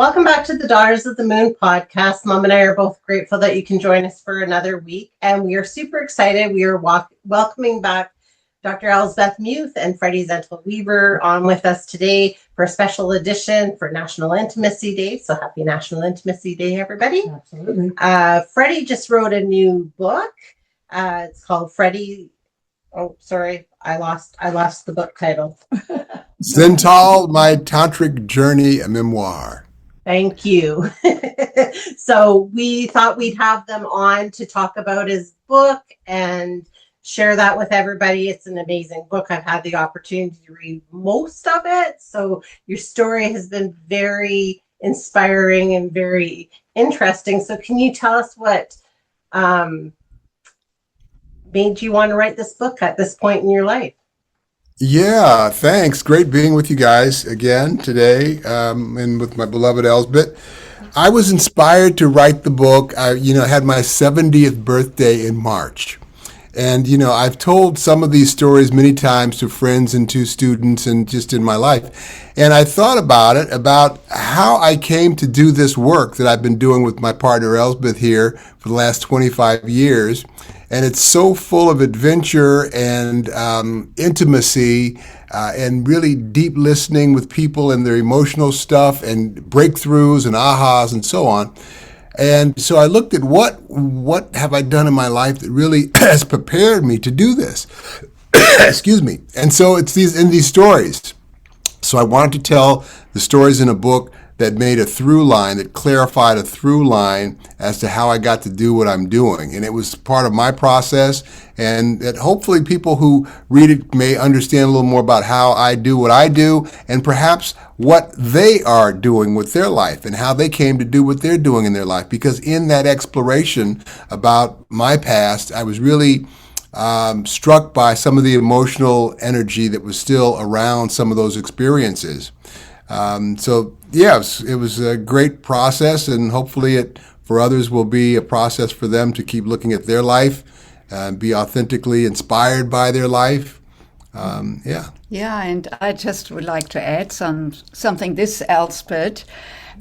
Welcome back to the Daughters of the Moon podcast. Mom and I are both grateful that you can join us for another week, and we are super excited. We are welcoming back Dr. Elsbeth Meuth and Freddy Zental Weaver on with us today for a special edition for National Intimacy Day. So happy National Intimacy Day, everybody. Absolutely. Freddy just wrote a new book. It's called Freddy. Oh, sorry. I lost the book title. Zental, My Tantric Journey, a memoir. Thank you. So we thought we'd have them on to talk about his book and share that with everybody. It's an amazing book. I've had the opportunity to read most of it. So your story has been very inspiring and very interesting. So can you tell us what made you want to write this book at this point in your life? Yeah, thanks. Great being with you guys again today, and with my beloved Elsbeth. I was inspired to write the book. I had my 70th birthday in March. And, I've told some of these stories many times to friends and to students and just in my life. And I thought about how I came to do this work that I've been doing with my partner Elsbeth here for the last 25 years. And it's so full of adventure and intimacy and really deep listening with people and their emotional stuff and breakthroughs and ahas and so on. And so I looked at what have I done in my life that really has prepared me to do this. Excuse me. And so it's these stories. So I wanted to tell the stories in a book that made a through line, that clarified a through line as to how I got to do what I'm doing. And it was part of my process, and that hopefully people who read it may understand a little more about how I do what I do, and perhaps what they are doing with their life and how they came to do what they're doing in their life. Because in that exploration about my past, I was really struck by some of the emotional energy that was still around some of those experiences. It was a great process, and hopefully it for others will be a process for them to keep looking at their life and be authentically inspired by their life. Yeah, and I just would like to add something. This Elsbeth,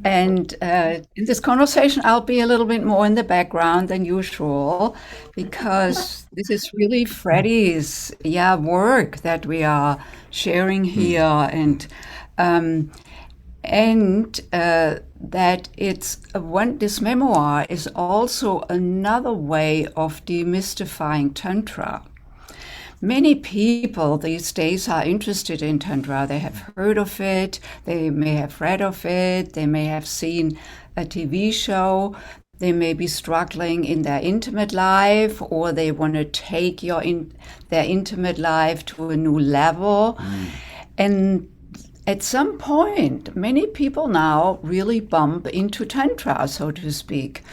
and in this conversation, I'll be a little bit more in the background than usual, because this is really Freddy's work that we are sharing here, and that this memoir is also another way of demystifying Tantra. Many people these days are interested in Tantra. They have heard of it, they may have read of it, they may have seen a TV show, they may be struggling in their intimate life, or they want to take their intimate life to a new level. And at some point, many people now really bump into Tantra, so to speak.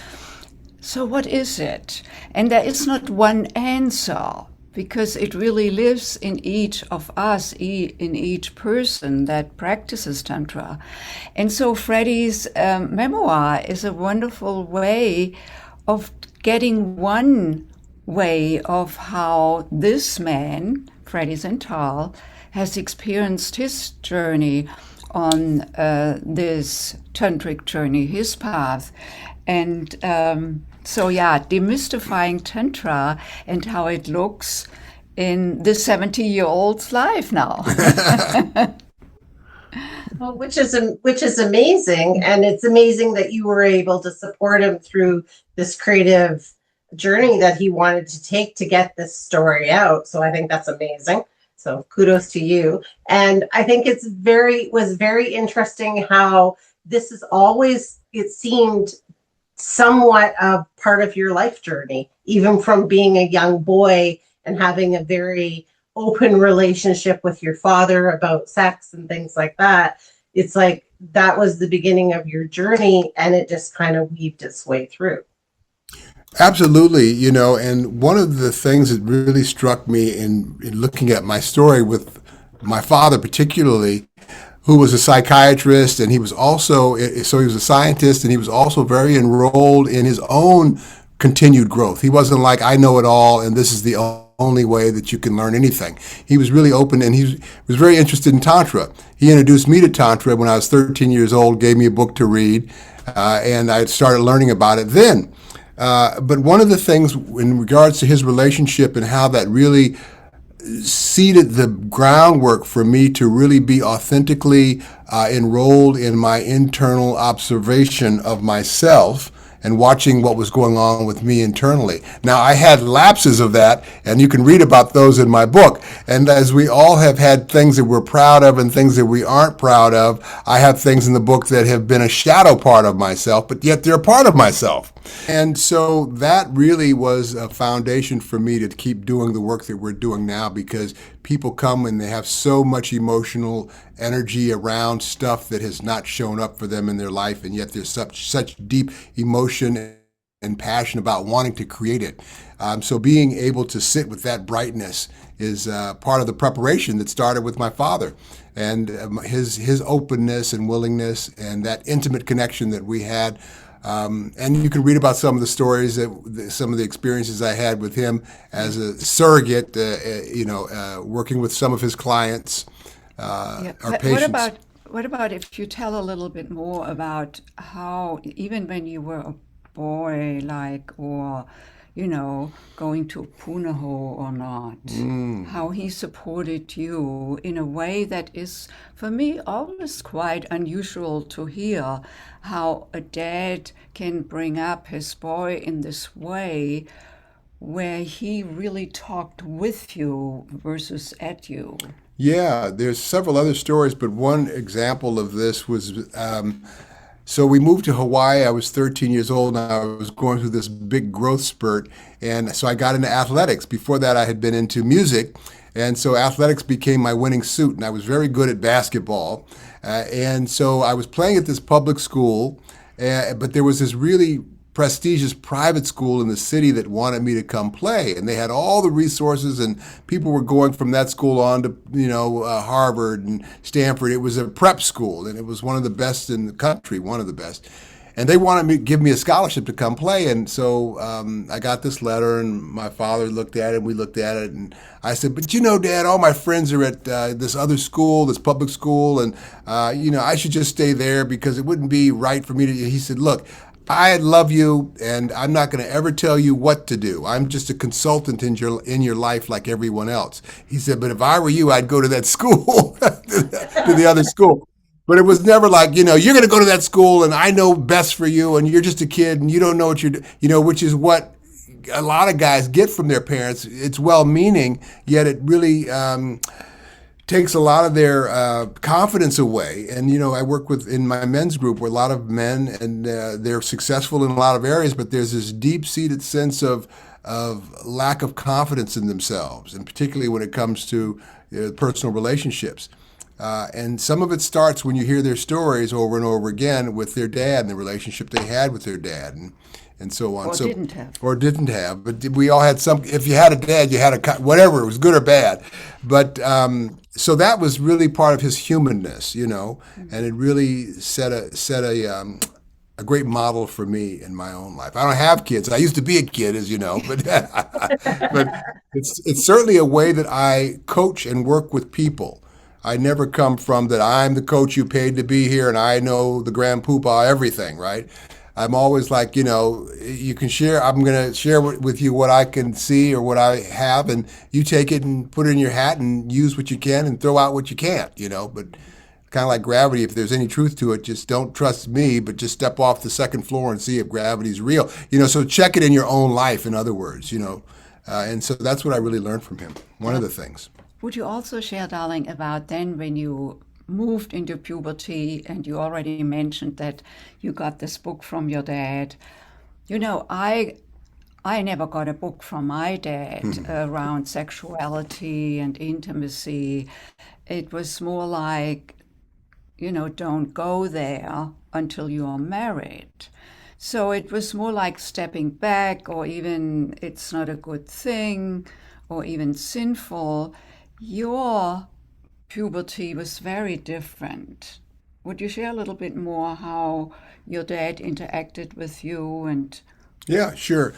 So what is it? And there is not one answer, because it really lives in each of us, in each person that practices Tantra. And so Freddy's memoir is a wonderful way of getting one way of how this man, Freddy Zental, has experienced his journey on this tantric journey, his path. And demystifying Tantra and how it looks in this 70-year-old's life now. Well, which is amazing. And it's amazing that you were able to support him through this creative journey that he wanted to take to get this story out. So I think that's amazing. So kudos to you. And I think was very interesting how this is always, it seemed, somewhat of part of your life journey, even from being a young boy and having a very open relationship with your father about sex and things like that. It's like that was the beginning of your journey, and it just kind of weaved its way through. Absolutely, and one of the things that really struck me in looking at my story with my father particularly, who was a psychiatrist, and he was a scientist, and he was also very enrolled in his own continued growth. He wasn't like, I know it all, and this is the only way that you can learn anything. He was really open, and he was very interested in Tantra. He introduced me to Tantra when I was 13 years old, gave me a book to read, and I started learning about it then. But one of the things in regards to his relationship and how that really seeded the groundwork for me to really be authentically enrolled in my internal observation of myself and watching what was going on with me internally. Now, I had lapses of that, and you can read about those in my book. And as we all have had things that we're proud of and things that we aren't proud of, I have things in the book that have been a shadow part of myself, but yet they're a part of myself. And so that really was a foundation for me to keep doing the work that we're doing now, because people come and they have so much emotional energy around stuff that has not shown up for them in their life, and yet there's such deep emotion and passion about wanting to create it. So being able to sit with that brightness is part of the preparation that started with my father, and his openness and willingness and that intimate connection that we had. And you can read about some of the stories some of the experiences I had with him as a surrogate, working with some of his clients, or patients. What about if you tell a little bit more about how, even when you were a boy, going to Punahou or not, how he supported you in a way that is, for me, always quite unusual to hear, how a dad can bring up his boy in this way, where he really talked with you versus at you. Yeah, there's several other stories, but one example of this was, so we moved to Hawaii. I was 13 years old, and I was going through this big growth spurt. And so I got into athletics. Before that, I had been into music. And so athletics became my winning suit, and I was very good at basketball. And so I was playing at this public school, but there was this really prestigious private school in the city that wanted me to come play, and they had all the resources, and people were going from that school on to Harvard and Stanford. It was a prep school, and it was one of the best in the country, one of the best. And they wanted me to give me a scholarship to come play, and so I got this letter, and my father looked at it, and we looked at it, and I said, "But Dad, all my friends are at this other school, this public school, and I should just stay there because it wouldn't be right for me to." He said, "Look, I love you, and I'm not going to ever tell you what to do. I'm just a consultant in your life like everyone else." He said, "But if I were you, I'd go to that school, to the other school." But it was never like, you're going to go to that school, and I know best for you, and you're just a kid, and you don't know what you're doing, which is what a lot of guys get from their parents. It's well-meaning, yet it really takes a lot of their confidence away. And, I work in my men's group with a lot of men, and they're successful in a lot of areas, but there's this deep-seated sense of lack of confidence in themselves, and particularly when it comes to personal relationships. And some of it starts when you hear their stories over and over again with their dad and the relationship they had with their dad, and so on. Or didn't have. But we all had some. If you had a dad, you had whatever. It was good or bad. But so that was really part of his humanness, and it really set a great model for me in my own life. I don't have kids. I used to be a kid, as you know, but but it's certainly a way that I coach and work with people. I never come from that I'm the coach you paid to be here and I know the grand poobah everything, right? I'm always like, you can share. I'm going to share with you what I can see or what I have, and you take it and put it in your hat and use what you can and throw out what you can't, But kind of like gravity, if there's any truth to it, just don't trust me, but just step off the second floor and see if gravity's real. So check it in your own life, in other words, and so that's what I really learned from him. One of the things. Would you also share, darling, about then when you moved into puberty, and you already mentioned that you got this book from your dad? I never got a book from my dad around sexuality and intimacy. It was more like, don't go there until you're married. So it was more like stepping back, or even it's not a good thing, or even sinful. Your puberty was very different. Would you share a little bit more how your dad interacted with you? And yeah, sure.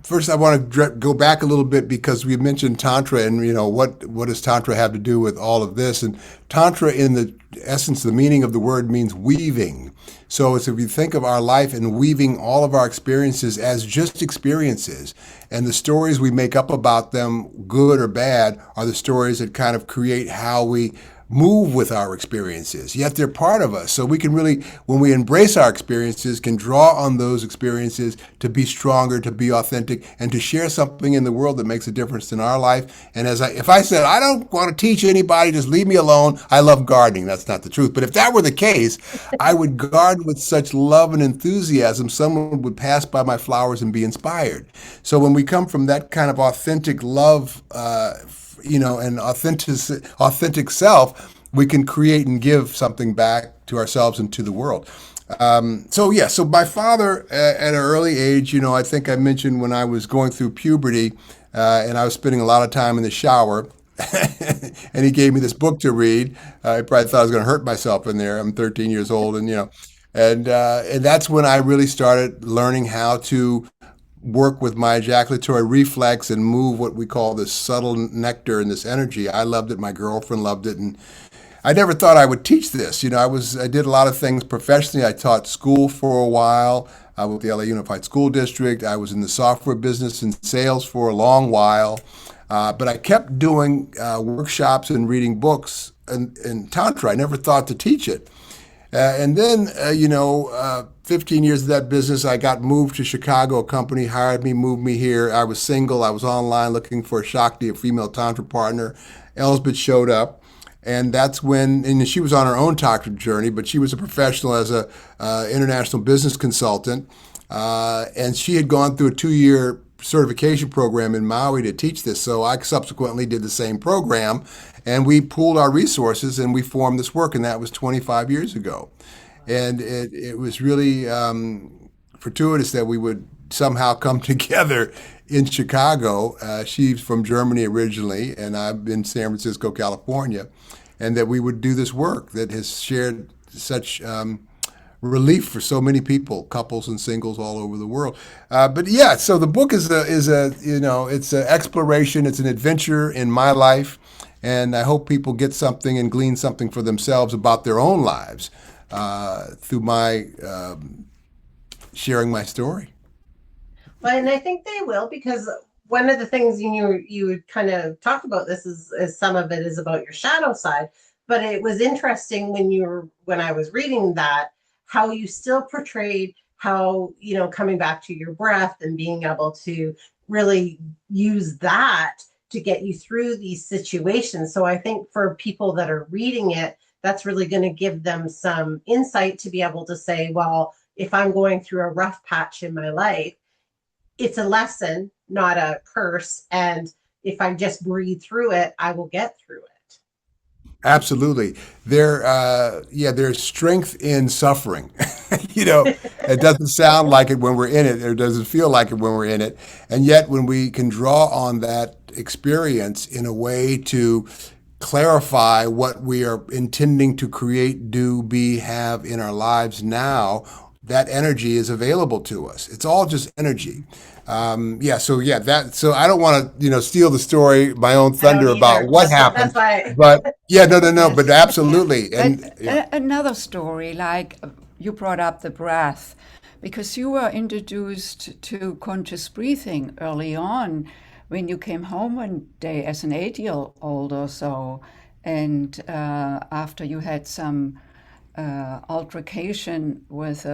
first I want to go back a little bit because we mentioned Tantra and, what does Tantra have to do with all of this? And Tantra, in the essence, the meaning of the word means weaving. So it's if you think of our life and weaving all of our experiences as just experiences, and the stories we make up about them, good or bad, are the stories that kind of create how we move with our experiences, yet they're part of us. So we can really, when we embrace our experiences, can draw on those experiences to be stronger, to be authentic, and to share something in the world that makes a difference in our life. And if I said, I don't want to teach anybody, just leave me alone. I love gardening. That's not the truth. But if that were the case, I would garden with such love and enthusiasm, someone would pass by my flowers and be inspired. So when we come from that kind of authentic love, and authentic self, we can create and give something back to ourselves and to the world. So my father, at an early age, I think I mentioned when I was going through puberty, and I was spending a lot of time in the shower, and he gave me this book to read. I probably thought I was going to hurt myself in there. I'm 13 years old, and that's when I really started learning how to work with my ejaculatory reflex and move what we call this subtle nectar and this energy. I loved it. My girlfriend loved it. And I never thought I would teach this. I did a lot of things professionally. I taught school for a while with the LA Unified School District. I was in the software business and sales for a long while. But I kept doing workshops and reading books in Tantra. I never thought to teach it. And then, 15 years of that business, I got moved to Chicago. A company hired me, moved me here. I was single. I was online looking for a Shakti, a female Tantra partner. Elsbeth showed up. And that's and she was on her own Tantric journey, but she was a professional as a international business consultant. And she had gone through a 2-year certification program in Maui to teach this. So I subsequently did the same program, and we pooled our resources and we formed this work, and that was 25 years ago. And it was really fortuitous that we would somehow come together in Chicago. She's from Germany originally, and I'm in San Francisco, California, and that we would do this work that has shared such relief for so many people, couples and singles all over the world. So the book is it's an exploration, it's an adventure in my life, and I hope people get something and glean something for themselves about their own lives through my sharing my story. Well, and I think they will, because one of the things you would kind of talk about this is some of it is about your shadow side, but it was interesting when I was reading that, how you still portrayed how, coming back to your breath and being able to really use that to get you through these situations. So I think for people that are reading it, that's really going to give them some insight to be able to say, well, if I'm going through a rough patch in my life, it's a lesson, not a curse. And if I just breathe through it, I will get through it. Absolutely. There's strength in suffering. It doesn't sound like it when we're in it, or doesn't feel like it when we're in it. And yet when we can draw on that experience in a way to clarify what we are intending to create, do, be, have in our lives now, that energy is available to us. It's all just energy. So I don't want to, steal the story, my own thunder about what happened. But but absolutely. Another story, like you brought up the breath, because you were introduced to conscious breathing early on when you came home one day as an 8-year-old or so, and after you had some altercation with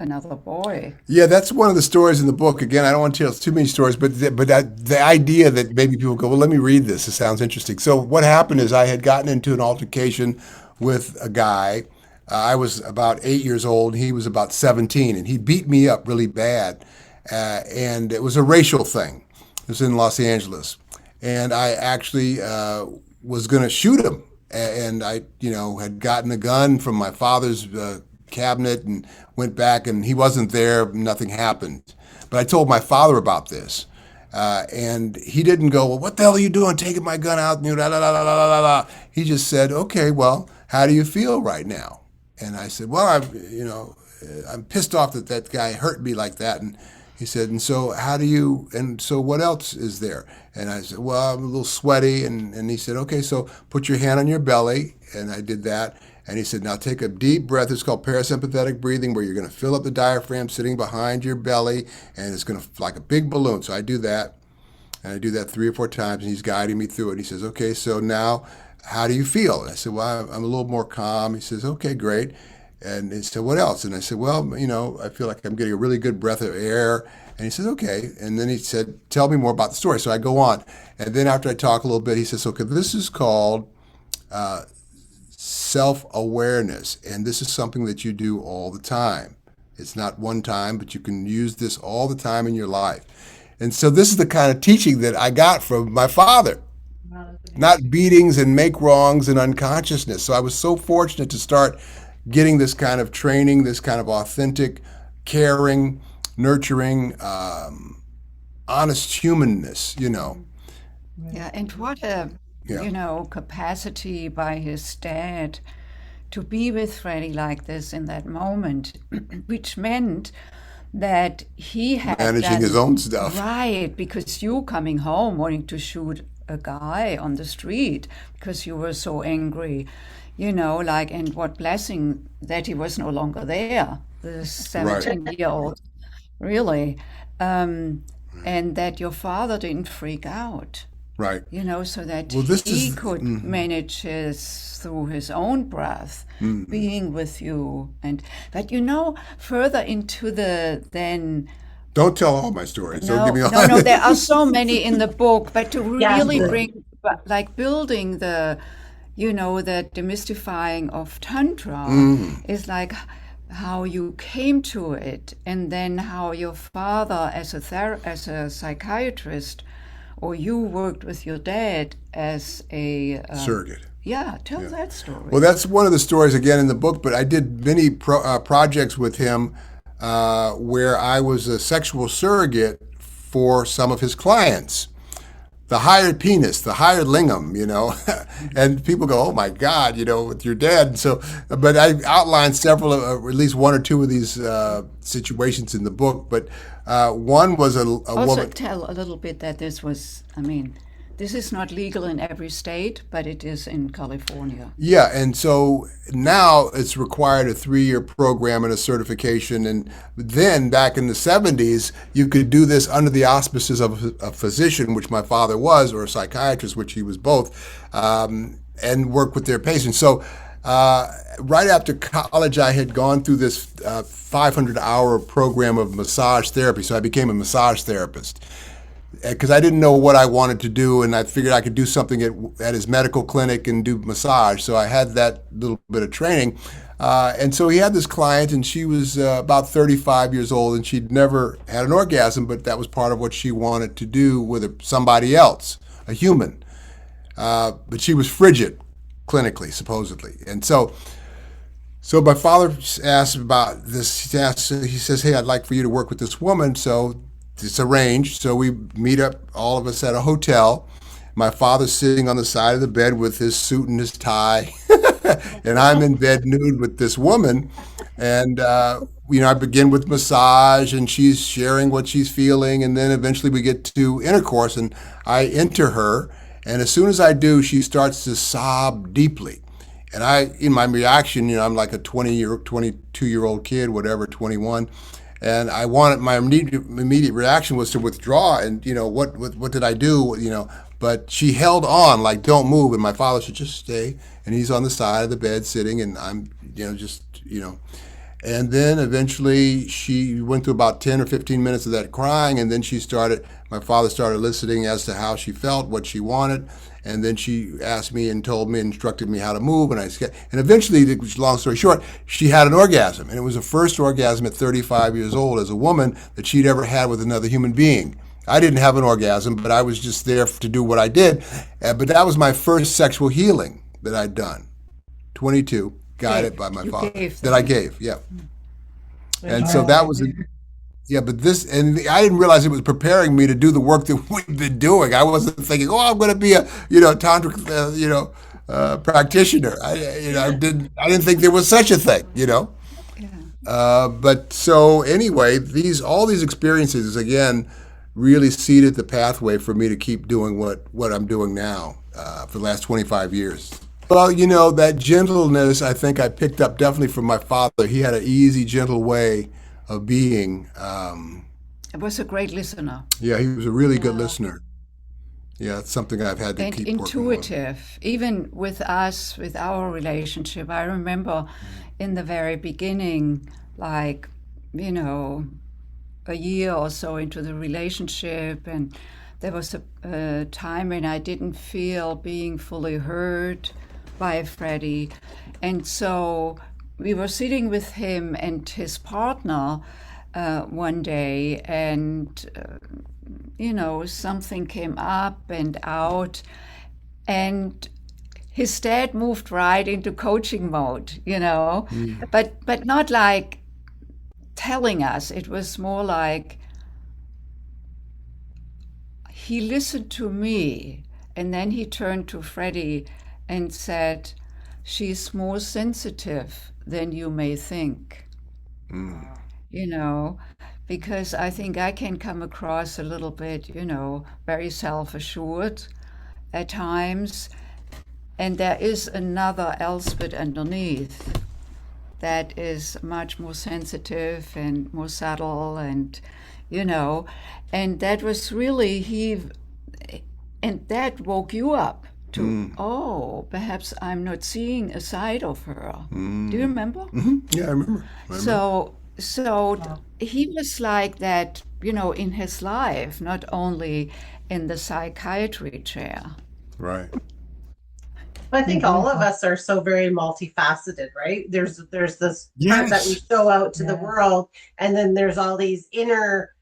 another boy. Yeah, that's one of the stories in the book. Again, I don't want to tell too many stories, but the idea that maybe people go, well, let me read this. It sounds interesting. So what happened is I had gotten into an altercation with a guy. I was about 8 years old. He was about 17, and he beat me up really bad. And it was a racial thing. It was in Los Angeles. And I actually was going to shoot him. And I, had gotten a gun from my father's cabinet and went back, and he wasn't there. Nothing happened. But I told my father about this. And he didn't go, well, what the hell are you doing taking my gun out? He just said, okay, well, how do you feel right now? And I said, well, I'm pissed off that guy hurt me like that. And He said, and so what else is there? And I said, well, I'm a little sweaty. And he said, okay, so put your hand on your belly. And I did that. And he said, now take a deep breath. It's called parasympathetic breathing, where you're going to fill up the diaphragm sitting behind your belly, and it's going to, like a big balloon. So I do that, and I do that 3 or 4 times, and he's guiding me through it. He says, okay, so now how do you feel? And I said, well, I'm a little more calm. He says, okay, great. And he said, what else? And I said, well, I feel like I'm getting a really good breath of air. And he says, okay. And then he said, tell me more about the story. So I go on. And then after I talk a little bit, he says, okay, this is called self-awareness. And this is something that you do all the time. It's not one time, but you can use this all the time in your life. And so this is the kind of teaching that I got from my father. Not beatings and make wrongs and unconsciousness. So I was so fortunate to start getting this kind of training, this kind of authentic, caring, nurturing, honest humanness, Yeah, and what a, capacity by his dad to be with Freddy like this in that moment, which meant that he had managing his own stuff. Right, because you coming home wanting to shoot a guy on the street because you were so angry. And what blessing that he was no longer there, the 17-year-old, really. And that your father didn't freak out. Right. So that he could manage through his own breath, being with you. But further into then... Don't tell all my stories. Don't give me all. No, there are so many in the book, but to really bring, like building the... that demystifying of Tantra is like how you came to it, and then how your father as a psychiatrist, or you worked with your dad as a surrogate. Yeah, tell that story. Well, that's one of the stories again in the book, but I did many projects with him where I was a sexual surrogate for some of his clients. The hired penis, the hired lingam, and people go, oh my God, with your dad. So, but I outlined several, at least 1 or 2 of these situations in the book. But one was a also woman. Tell a little bit that this was, this is not legal in every state, but it is in California. Yeah, and so now it's required a 3-year program and a certification. And then back in the 70s, you could do this under the auspices of a physician, which my father was, or a psychiatrist, which he was both, and work with their patients. So right after college, I had gone through this 500-hour program of massage therapy. So I became a massage therapist, because I didn't know what I wanted to do, and I figured I could do something at his medical clinic and do massage. So I had that little bit of training. And so he had this client, and she was about 35 years old, and she'd never had an orgasm, but that was part of what she wanted to do with somebody else, a human. But she was frigid, clinically, supposedly. And so my father asked about this. He says, hey, I'd like for you to work with this woman. So it's arranged. So we meet up, all of us, at a hotel. My father's sitting on the side of the bed with his suit and his tie, and I'm in bed nude with this woman. And I begin with massage, and she's sharing what she's feeling, and then eventually we get to intercourse, and I enter her, and as soon as I do, she starts to sob deeply. And in my reaction, I'm like a 22-year-old kid, whatever, 21. And my immediate reaction was to withdraw, and what did I do? But she held on, like, don't move. And my father said, just stay. And he's on the side of the bed sitting, and I'm And then eventually she went through about 10 or 15 minutes of that crying, and then my father started listening as to how she felt, what she wanted. And then she asked me and instructed me how to move. And eventually, long story short, she had an orgasm. And it was the first orgasm at 35 years old as a woman that she'd ever had with another human being. I didn't have an orgasm, but I was just there to do what I did. But that was my first sexual healing that I'd done. 22, guided by my father. That I gave, yeah. And so that was Yeah, but I didn't realize it was preparing me to do the work that we've been doing. I wasn't thinking, I'm going to be a, tantric, practitioner. I didn't think there was such a thing, Yeah. But so anyway, all these experiences again really seeded the pathway for me to keep doing what I'm doing now for the last 25 years. Well, that gentleness I think I picked up definitely from my father. He had an easy, gentle way of being. I was a great listener. Yeah, he was a really good Yeah. listener. Yeah, it's something I've had to And keep working on. intuitive, even with us, with our relationship. I remember in the very beginning, like, you know, a year or so into the relationship, and there was a time when I didn't feel being fully heard by Freddy. And so we were sitting with him and his partner one day, and something came up and out, and his dad moved right into coaching mode, but not like telling us. It was more like he listened to me, and then he turned to Freddie and said, "She's more sensitive than you may think." you know, because I think I can come across a little bit, very self assured at times. And there is another Elsbeth underneath that is much more sensitive and more subtle, and, you know, and that was really, and that woke you up to, oh, perhaps I'm not seeing a side of her. Do you remember? Yeah, I remember. So he was like that, in his life, not only in the psychiatry chair. Right. I think all of us are so very multifaceted, right? There's this part that we Yes. show out to the world, and then there's all these inner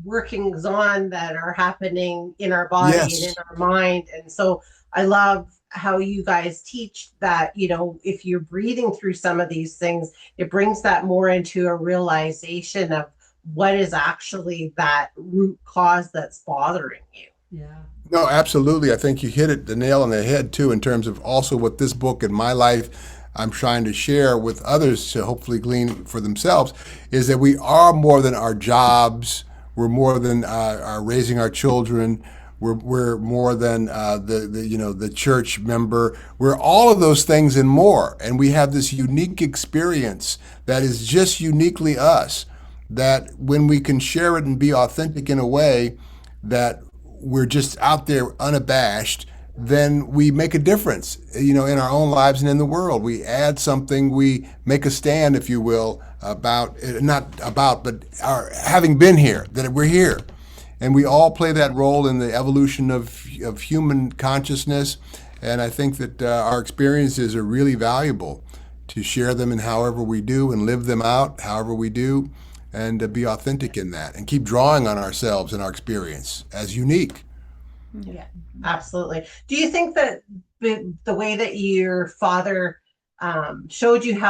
workings on that are happening in our body and in Yes. our mind. And so I love how you guys teach that, if you're breathing through some of these things, it brings that more into a realization of what is actually that root cause that's bothering you. Yeah. No, absolutely. I think you hit the nail on the head too, in terms of also what this book and my life I'm trying to share with others to hopefully glean for themselves is that we are more than our jobs. We're more than our raising our children. We're more than the church member. We're all of those things and more. And we have this unique experience that is just uniquely us. That when we can share it and be authentic in a way that we're just out there unabashed, then we make a difference, in our own lives and in the world. We add something, we make a stand, if you will, but our having been here, that we're here. And we all play that role in the evolution of human consciousness. And I think that our experiences are really valuable to share them in however we do and live them out however we do, and to be authentic in that and keep drawing on ourselves and our experience as unique. Yeah, absolutely. Do you think that the way that your father showed you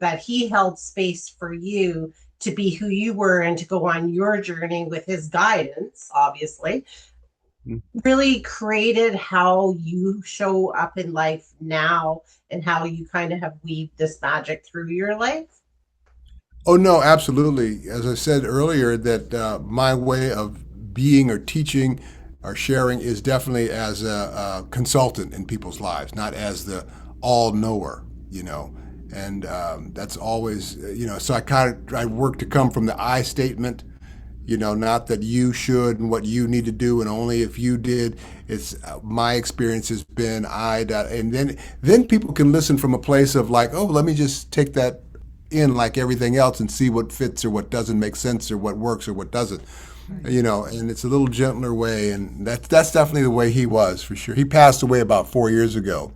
that he held space for you to be who you were and to go on your journey with his guidance, obviously, really created how you show up in life now and how you kind of have weaved this magic through your life? Oh, no, absolutely. As I said earlier, that my way of being or teaching or sharing is definitely as a consultant in people's lives, not as the all knower, And that's always, so I work to come from the I statement, not that you should and what you need to do and only if you did. It's my experience has been and then people can listen from a place of like, oh, let me just take that in like everything else and see what fits or what doesn't make sense or what works or what doesn't, and it's a little gentler way. And that's definitely the way he was, for sure. He passed away about 4 years ago,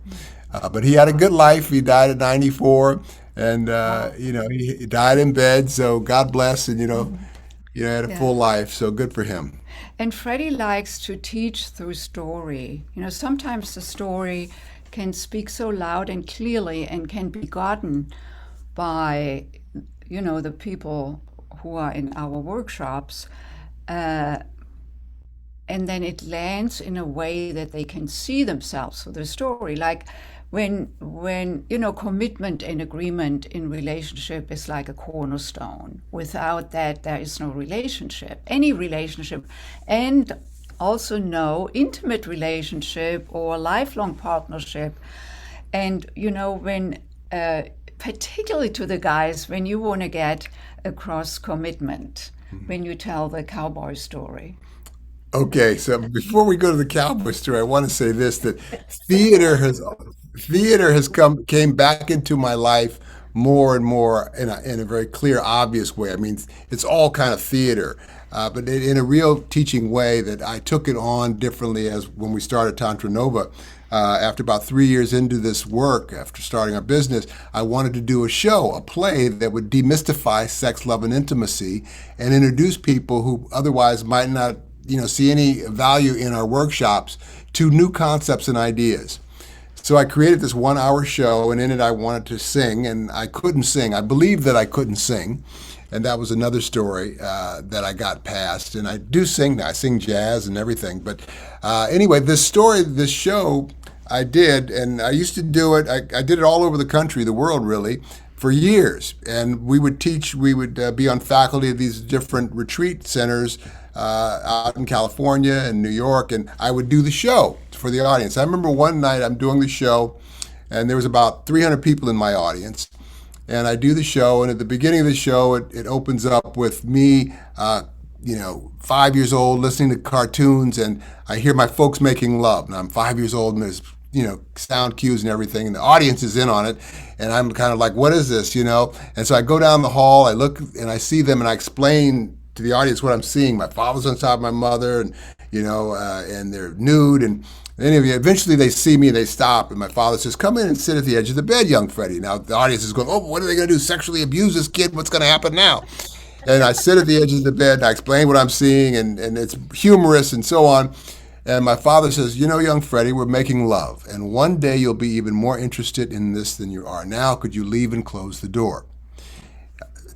but he had a good life. He died at 94, and he died in bed. So God bless, and had a full life. So good for him. And Freddie likes to teach through story. Sometimes the story can speak so loud and clearly and can be gotten by, the people who are in our workshops. And then it lands in a way that they can see themselves through the story. Like when commitment and agreement in relationship is like a cornerstone. Without that, there is no relationship, any relationship. And also no intimate relationship or lifelong partnership. And when particularly to the guys, when you want to get across commitment, when you tell the cowboy story. Okay, so before we go to the cowboy story, I want to say this: that theater has came back into my life more and more in a very clear, obvious way. I mean, it's all kind of theater, but in a real teaching way that I took it on differently as when we started TantraNova. After about 3 years into this work, after starting our business, I wanted to do a play that would demystify sex, love, and intimacy and introduce people who otherwise might not see any value in our workshops to new concepts and ideas. So I created this 1 hour show, and in it I wanted to sing, and I couldn't sing. I believed that I couldn't sing, and that was another story that I got past. And I do sing now. I sing jazz and everything. But anyway, this show I did, and I used to do it. I did it all over the country, the world really, for years. And we would teach, we would be on faculty at these different retreat centers out in California and New York, and I would do the show for the audience. I remember one night I'm doing the show, and there was about 300 people in my audience, and I do the show, and at the beginning of the show, it opens up with me, 5 years old, listening to cartoons, and I hear my folks making love. Now I'm 5 years old, and there's sound cues and everything, and the audience is in on it, and I'm kind of like, what is this, And so I go down the hall, I look, and I see them, and I explain to the audience what I'm seeing. My father's on top of my mother, and and they're nude, and anyway, eventually they see me and they stop, and my father says, "Come in and sit at the edge of the bed, young Freddy." Now the audience is going, "Oh, what are they going to do? Sexually abuse this kid? What's going to happen now?" And I sit at the edge of the bed, and I explain what I'm seeing, and it's humorous and so on. And my father says, young Freddy, we're making love, and one day you'll be even more interested in this than you are now. Could you leave and close the door?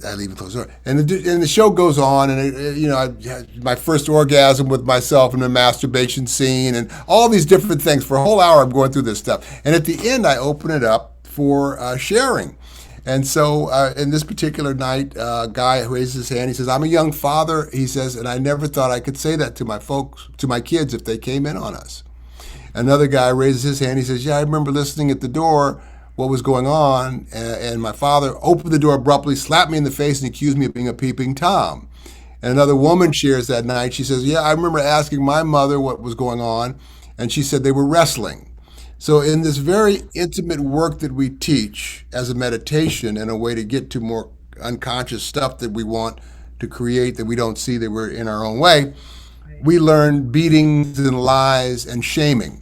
I leave and close the door. And the show goes on, and I had my first orgasm with myself in a masturbation scene, and all these different things. For a whole hour, I'm going through this stuff. And at the end, I open it up for sharing. And so in this particular night, a guy raises his hand. He says, "I'm a young father," he says, "and I never thought I could say that to my folks, to my kids, if they came in on us." Another guy raises his hand. He says, "Yeah, I remember listening at the door what was going on, and my father opened the door abruptly, slapped me in the face, and accused me of being a peeping Tom." And another woman shares that night. She says, "Yeah, I remember asking my mother what was going on, and she said they were wrestling." So in this very intimate work that we teach as a meditation and a way to get to more unconscious stuff that we want to create that we don't see, that we're in our own way, we learn beatings and lies and shaming.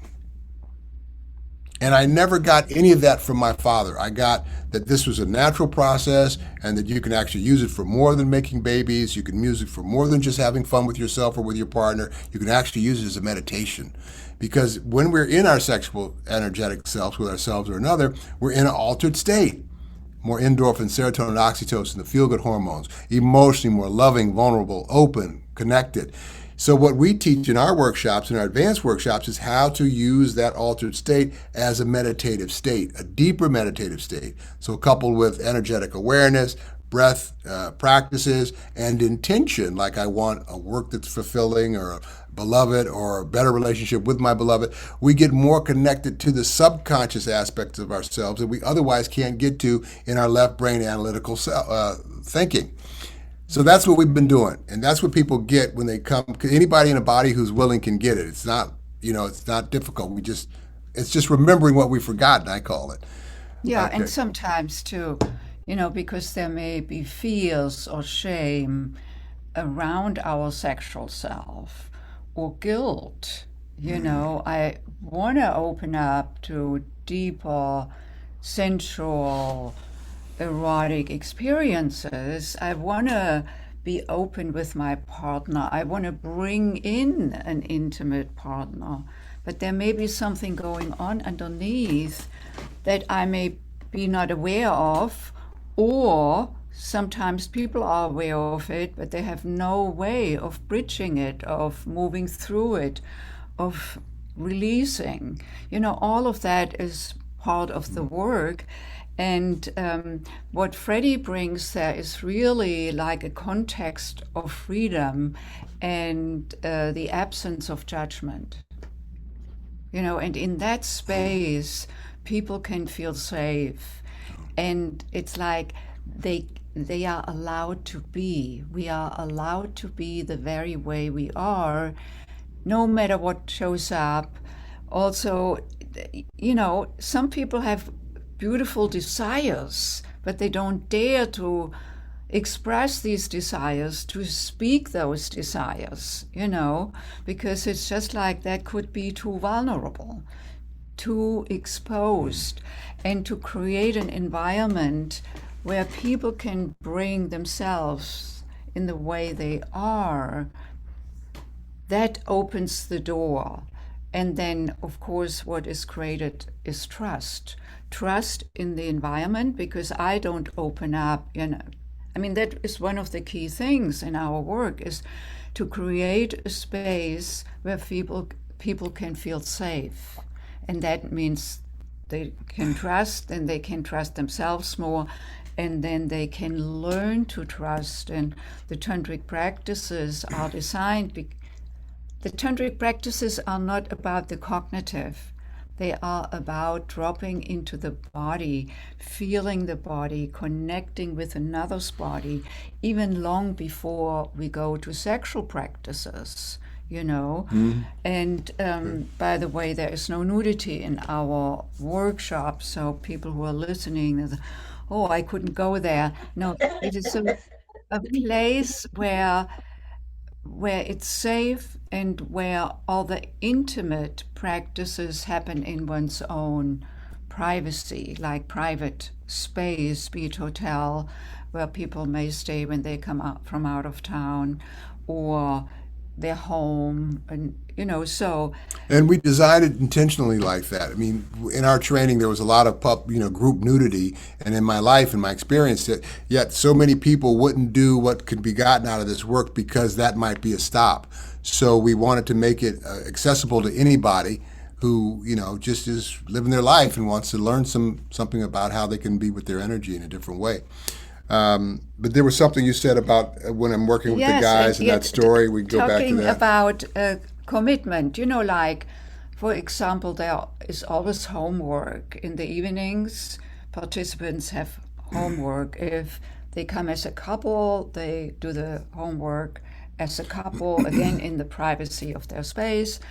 And I never got any of that from my father. I got that this was a natural process, and that you can actually use it for more than making babies. You can use it for more than just having fun with yourself or with your partner. You can actually use it as a meditation. Because when we're in our sexual energetic selves with ourselves or another, we're in an altered state. More endorphin, serotonin, oxytocin, the feel-good hormones, emotionally more loving, vulnerable, open, connected. So what we teach in our workshops, in our advanced workshops, is how to use that altered state as a meditative state, a deeper meditative state. So coupled with energetic awareness, breath practices, and intention, like I want a work that's fulfilling or a beloved or a better relationship with my beloved, we get more connected to the subconscious aspects of ourselves that we otherwise can't get to in our left brain analytical thinking. So that's what we've been doing, and that's what people get when they come. Anybody in a body who's willing can get it. It's not, it's not difficult. It's just remembering what we've forgotten, I call it. Yeah, Okay. and sometimes too, because there may be fears or shame around our sexual self or guilt. I want to open up to deeper sensual erotic experiences. I want to be open with my partner. I want to bring in an intimate partner. But there may be something going on underneath that I may be not aware of, or sometimes people are aware of it, but they have no way of bridging it, of moving through it, of releasing. All of that is part of the work. And what Freddy brings there is really like a context of freedom and the absence of judgment. And in that space, people can feel safe. And it's like they are allowed to be. We are allowed to be the very way we are, no matter what shows up. Also, some people have beautiful desires, but they don't dare to express these desires, to speak those desires, because it's just like that could be too vulnerable, too exposed. And to create an environment where people can bring themselves in the way they are, that opens the door. And then, of course, what is created is trust. Trust in the environment, because I don't open up, that is one of the key things in our work, is to create a space where people can feel safe. And that means they can trust, and they can trust themselves more, and then they can learn to trust. And the tantric practices are designed, the tantric practices are not about the cognitive. They are about dropping into the body, feeling the body, connecting with another's body, even long before we go to sexual practices, And by the way, there is no nudity in our workshop, so people who are listening, I couldn't go there. No, it is a place where it's safe and where all the intimate practices happen in one's own privacy, like private space, be it hotel, where people may stay when they come out from out of town, or their home, and so. And we designed it intentionally like that. I mean, in our training, there was a lot of group nudity, and in my life, in my experience, that yet so many people wouldn't do what could be gotten out of this work because that might be a stop. So we wanted to make it accessible to anybody who just is living their life and wants to learn something about how they can be with their energy in a different way. But there was something you said about when I'm working with the guys and that story. We go back to that. Talking about commitment, like, for example, there is always homework in the evenings. Participants have homework. If they come as a couple, they do the homework as a couple, again in the privacy of their space.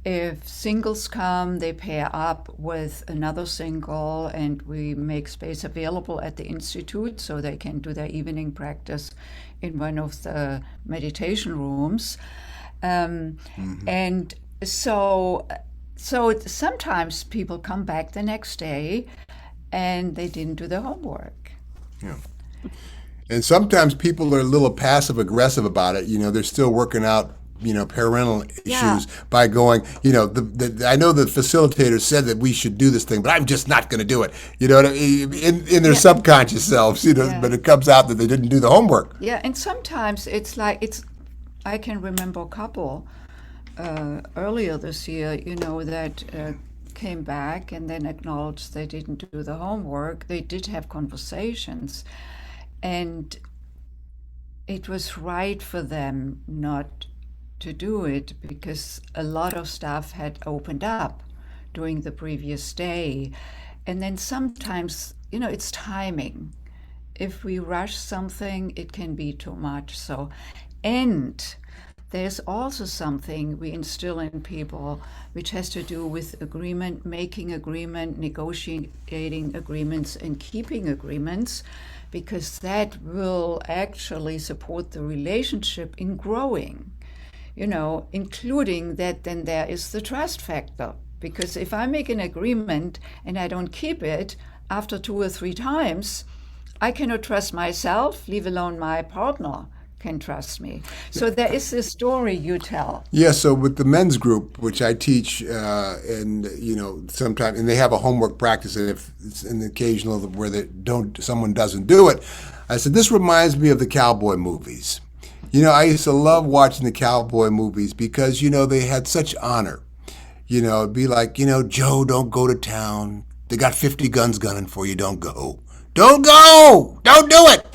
If singles come, they pair up with another single, and we make space available at the Institute so they can do their evening practice in one of the meditation rooms. And so sometimes people come back the next day and they didn't do their homework. Yeah. And sometimes people are a little passive aggressive about it. They're still working out parental issues by going, I know the facilitator said that we should do this thing, but I'm just not going to do it. In their subconscious selves, but it comes out that they didn't do the homework. Yeah, and sometimes I can remember a couple earlier this year, that came back and then acknowledged they didn't do the homework. They did have conversations, and it was right for them not to do it because a lot of stuff had opened up during the previous day. And then sometimes, it's timing. If we rush something, it can be too much. And there's also something we instill in people which has to do with agreement, making agreement, negotiating agreements, and keeping agreements, because that will actually support the relationship in growing. Including that then there is the trust factor. Because if I make an agreement and I don't keep it, after 2 or 3 times, I cannot trust myself, leave alone my partner can trust me. So there is this story you tell. Yeah, so with the men's group, which I teach, and sometimes, and they have a homework practice, and if it's an occasional where someone doesn't do it, I said, this reminds me of the cowboy movies. I used to love watching the cowboy movies because, they had such honor. It'd be like, Joe, don't go to town. They got 50 guns gunning for you. Don't go. Don't go. Don't do it.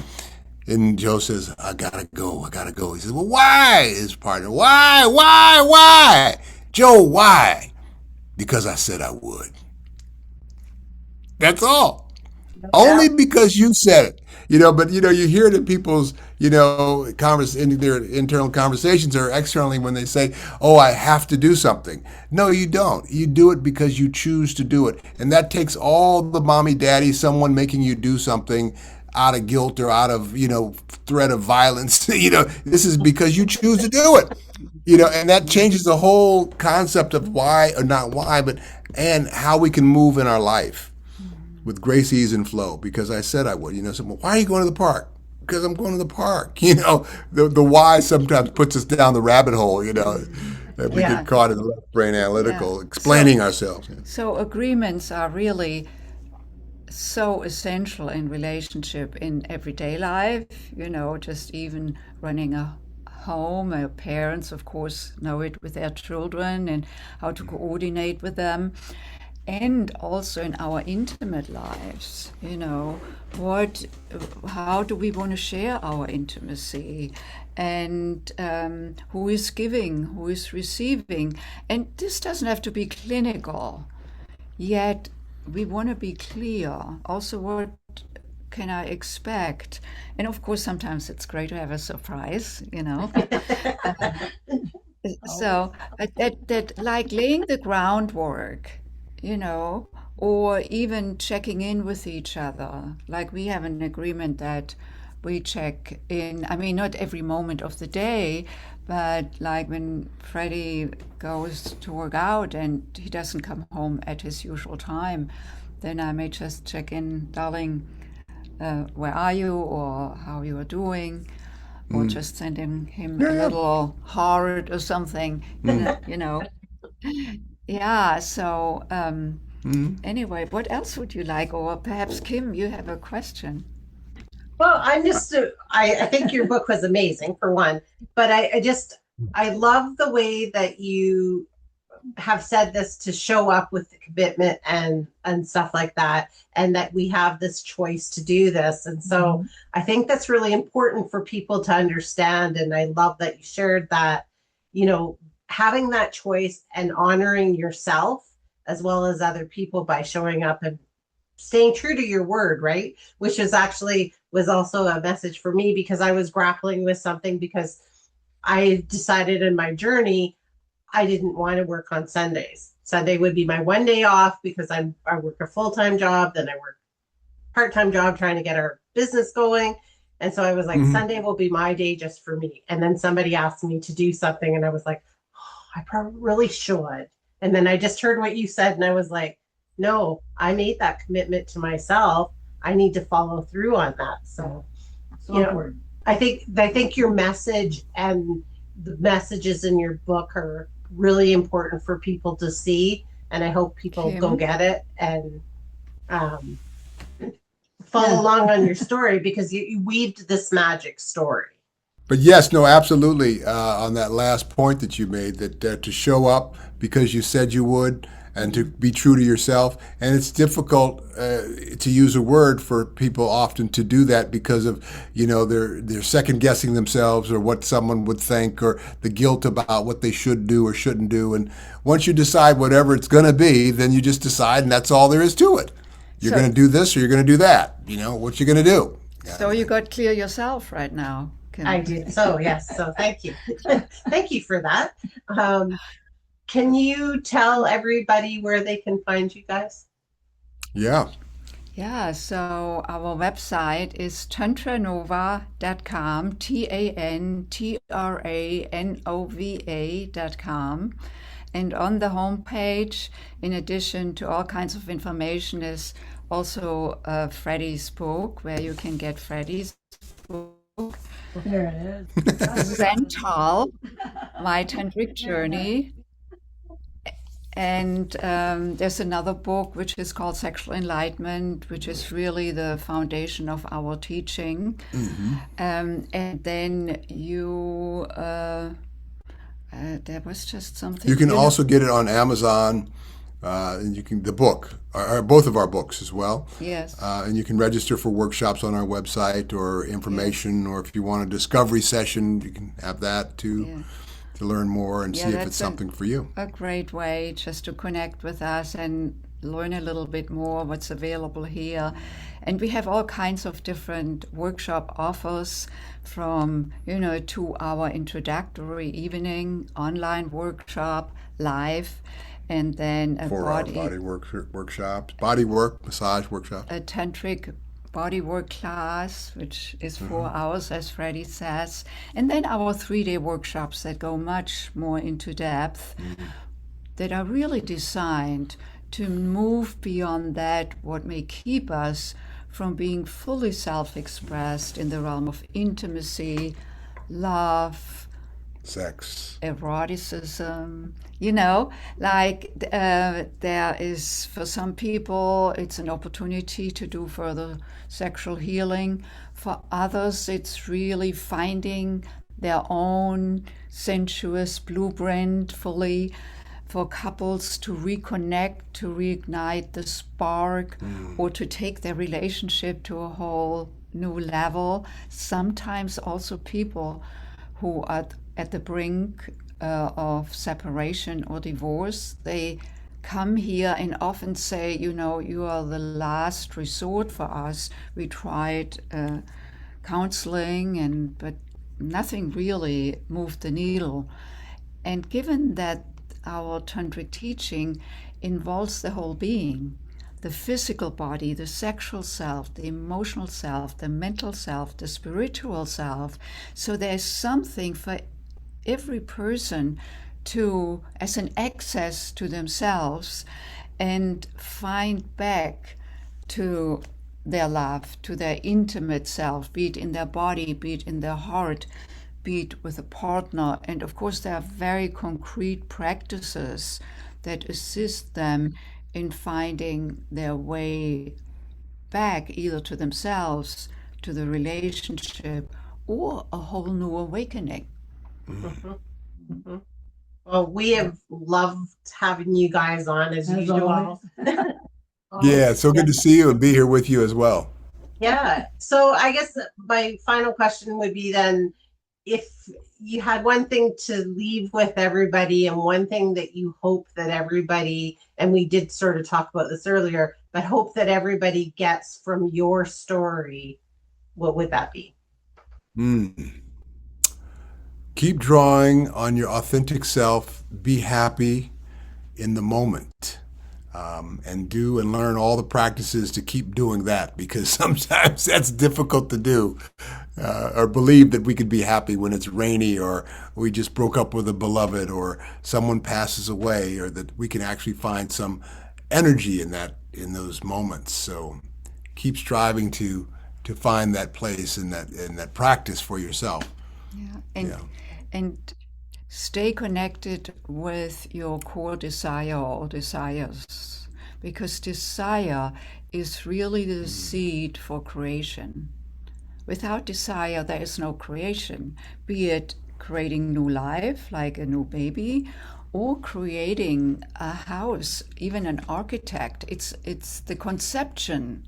And Joe says, I gotta go. I gotta go. He says, well, why? His partner, why? Joe, why? Because I said I would. That's all. Only because you said it. But you hear it in people's, in their internal conversations or externally when they say, oh, I have to do something. No, you don't. You do it because you choose to do it. And that takes all the mommy, daddy, someone making you do something out of guilt or out of, threat of violence. This is because you choose to do it. And that changes the whole concept of why, or not why, and how we can move in our life with grace, ease, and flow, because I said I would. So, well, why are you going to the park? Because I'm going to the park. The why sometimes puts us down the rabbit hole, that we get caught in the left brain analytical, explaining ourselves. So agreements are really so essential in relationship in everyday life, just even running a home. Our parents, of course, know it with their children and how to coordinate with them. And also in our intimate lives, how do we want to share our intimacy, and who is giving, who is receiving. And this doesn't have to be clinical, yet we want to be clear. Also, what can I expect? And of course, sometimes it's great to have a surprise, So that like laying the groundwork, or even checking in with each other. Like we have an agreement that we check in, not every moment of the day, but like when Freddy goes to work out and he doesn't come home at his usual time, then I may just check in, darling, where are you, or how you are doing, or just sending him a little heart or something, Yeah, so anyway, what else would you like? Or perhaps, Kim, you have a question. Well, I think your book was amazing, for one, but I love the way that you have said this, to show up with the commitment and stuff like that, and that we have this choice to do this. And so I think that's really important for people to understand. And I love that you shared that, having that choice and honoring yourself as well as other people by showing up and staying true to your word, right? Which was also a message for me, because I was grappling with something, because I decided in my journey I didn't want to work on Sundays. Sunday would be my one day off, because I work a full-time job, then I work part-time job trying to get our business going. And so I was like, Sunday will be my day just for me. And then somebody asked me to do something and I was like, I probably really should. And then I just heard what you said and I was like, no, I made that commitment to myself. I need to follow through on that. So I think your message and the messages in your book are really important for people to see. And I hope people go get it and follow along on your story, because you weaved this magic story. But yes, no, absolutely. On that last point that you made, that to show up because you said you would, and to be true to yourself. And it's difficult to use a word for people often to do that, because of, they're second guessing themselves, or what someone would think, or the guilt about what they should do or shouldn't do. And once you decide whatever it's going to be, then you just decide, and that's all there is to it. You're going to do this or you're going to do that. What you're going to do. So you got clear yourself right now. I did. So yes. So thank you. Thank you for that. Can you tell everybody where they can find you guys? Yeah. Yeah, so our website is TantraNova.com, TantraNova.com. And on the homepage, in addition to all kinds of information, is also Freddy's book, where you can get Freddy's book. There it is. Zental, My Tantric Journey. And there's another book which is called Sexual Enlightenment, which is really the foundation of our teaching. And then there was just something. You can also get it on Amazon. And you can, the book, or both of our books as well. Yes. And you can register for workshops on our website or information, or if you want a discovery session, you can have that too, Yeah. to learn more and Yeah, see if that's it's something for you. a great way just to connect with us and learn a little bit more what's available here. And we have all kinds of different workshop offers, from, you know, a 2-hour introductory evening online workshop live, and then a 4-hour body workshops, body work, massage workshop. a tantric bodywork class, which is 4 hours, as Freddy says, and then our 3-day workshops that go much more into depth, that are really designed to move beyond that what may keep us from being fully self-expressed in the realm of intimacy, love, Sex. eroticism, you know, like there is, for some people, it's an opportunity to do further sexual healing. For others, it's really finding their own sensuous blueprint fully. For couples to reconnect, to reignite the spark, or to take their relationship to a whole new level. Sometimes also people who are at the brink of separation or divorce, they come here and often say, you know, you are the last resort for us. We tried counseling, but nothing really moved the needle. And given that our tantric teaching involves the whole being, the physical body, the sexual self, the emotional self, the mental self, the spiritual self, so there's something for every person to, as an access to themselves, and find back to their love, to their intimate self, be it in their body, be it in their heart, be it with a partner. And of course, there are very concrete practices that assist them in finding their way back, either to themselves, to the relationship, or a whole new awakening. Well, we have loved having you guys on as As usual. always. Yeah, it's so good to see you and be here with you as well. Yeah. So I guess my final question would be then, if you had one thing to leave with everybody and one thing that you hope that everybody, and we did sort of talk about this earlier, but hope that everybody gets from your story, what would that be? Keep drawing on your authentic self. Be happy in the moment. And do and learn all the practices to keep doing that, because sometimes that's difficult to do, or believe that we could be happy when it's rainy, or we just broke up with a beloved, or someone passes away, or that we can actually find some energy in those moments. So keep striving to find that place in that practice for yourself. Yeah. And stay connected with your core desire or desires, because desire is really the seed for creation. Without desire, there is no creation, be it creating new life, like a new baby, or creating a house, even an architect. It's the conception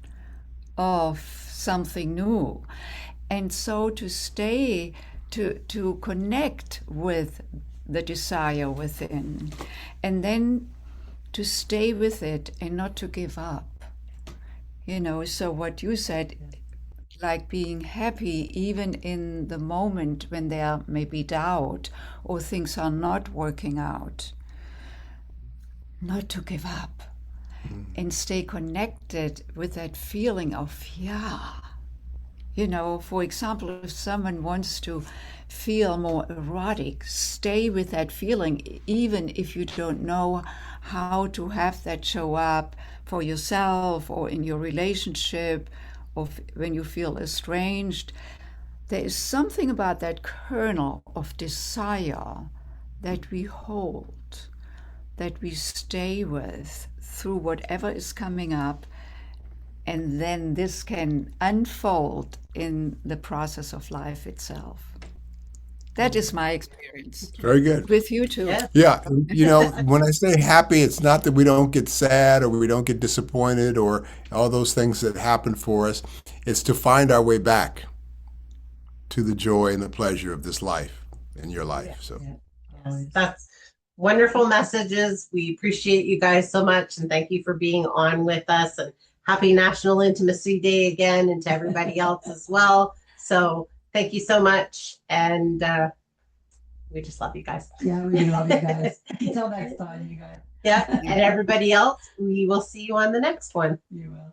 of something new. And so to stay, to connect with the desire within, and then to stay with it and not to give up. You know, so what you said, like being happy even in the moment when there may be doubt or things are not working out, not to give up, and stay connected with that feeling of, yeah. You know, for example, if someone wants to feel more erotic, stay with that feeling, even if you don't know how to have that show up for yourself or in your relationship, or when you feel estranged. There is something about that kernel of desire that we hold, that we stay with through whatever is coming up. And then this can unfold in the process of life itself. That is my experience Very good. with you too. Yeah. Yeah, you know, when I say happy, it's not that we don't get sad or we don't get disappointed or all those things that happen for us. It's to find our way back to the joy and the pleasure of this life in your life. So, That's wonderful messages. We appreciate you guys so much, and thank you for being on with us. And happy National Intimacy Day again, and to everybody else as well. So thank you so much, and we just love you guys. Yeah, we do love you guys. Until next time, you guys. Yeah, and everybody else, we will see you on the next one. You will.